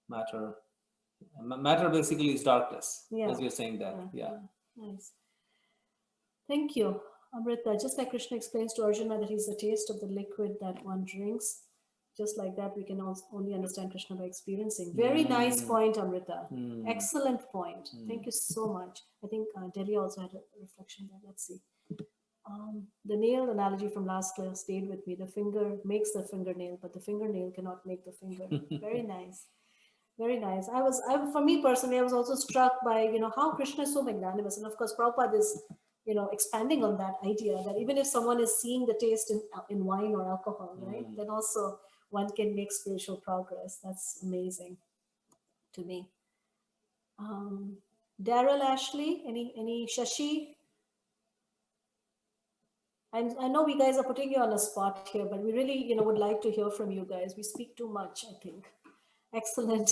matter? Matter basically is darkness, as you're saying that. Yeah. Nice. Thank you, Amrita. Just like Krishna explains to Arjuna that he's the taste of the liquid that one drinks, just like that, we can also only understand Krishna by experiencing. Very nice point, Amrita. Excellent point. Thank you so much. I think Delhi also had a reflection there. Let's see. The nail analogy from last class stayed with me. The finger makes the fingernail, but the fingernail cannot make the finger. Very nice. Very nice. For me personally, I was also struck by, how Krishna is so magnanimous. And of course, Prabhupada is, expanding on that idea that even if someone is seeing the taste in wine or alcohol, right, then also one can make spiritual progress. That's amazing to me. Daryl Ashley, any Shashi? I know we guys are putting you on a spot here, but we really, would like to hear from you guys. We speak too much, I think. Excellent.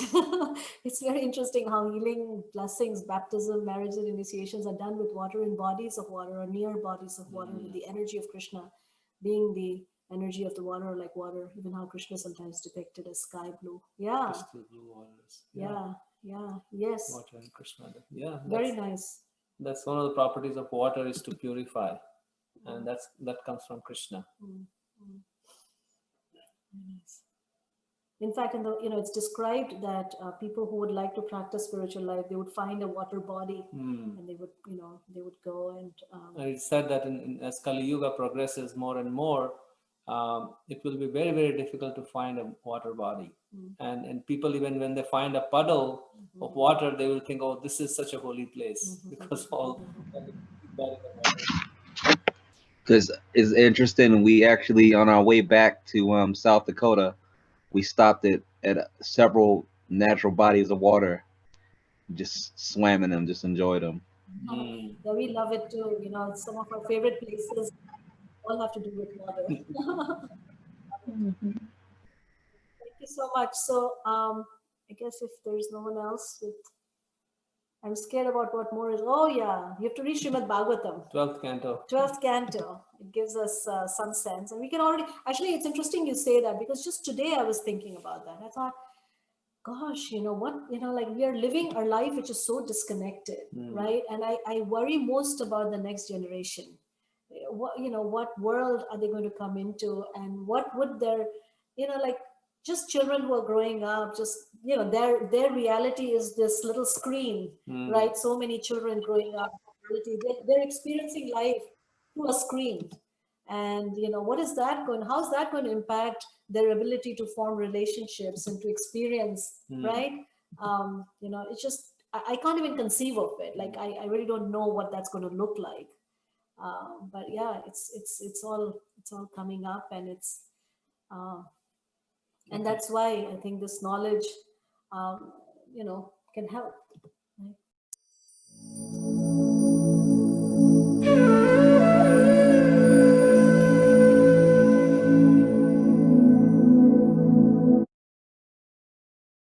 It's very interesting how healing, blessings, baptism, marriages, and initiations are done with water in bodies of water or near bodies of water, with the energy of Krishna being the energy of the water, like water, even how Krishna is sometimes depicted as sky blue. Yeah. Crystal blue waters. Yes. Water and Krishna. Yeah. Very nice. That's one of the properties of water, is to purify. And that comes from Krishna. Nice. In fact, it's described that people who would like to practice spiritual life, they would find a water body, and they would, they would go and. It's said that as Kali Yuga progresses more and more, it will be very, very difficult to find a water body. And people, even when they find a puddle of water, they will think, oh, this is such a holy place, because all. Because it's interesting, we actually, on our way back to South Dakota, we stopped at several natural bodies of water, just swam in them, just enjoyed them. Yeah, we love it too. Some of our favorite places all have to do with water. Thank you so much. So I guess if there's no one else I'm scared about what more is. Oh yeah, you have to read Srimad Bhagavatam. 12th canto. 12th canto. It gives us some sense. And we can already, actually, it's interesting you say that, because just today I was thinking about that. I thought, gosh, like we are living our life, which is so disconnected, right? And I worry most about the next generation. What world are they going to come into, and what would their, like, just children who are growing up, just, their reality is this little screen, right? So many children growing up, they're experiencing life through a screen. And, how's that going to impact their ability to form relationships and to experience, right? It's just, I can't even conceive of it. Like, I really don't know what that's going to look like. But yeah, it's all coming up, and it's, and that's why I think this knowledge, can help. Right?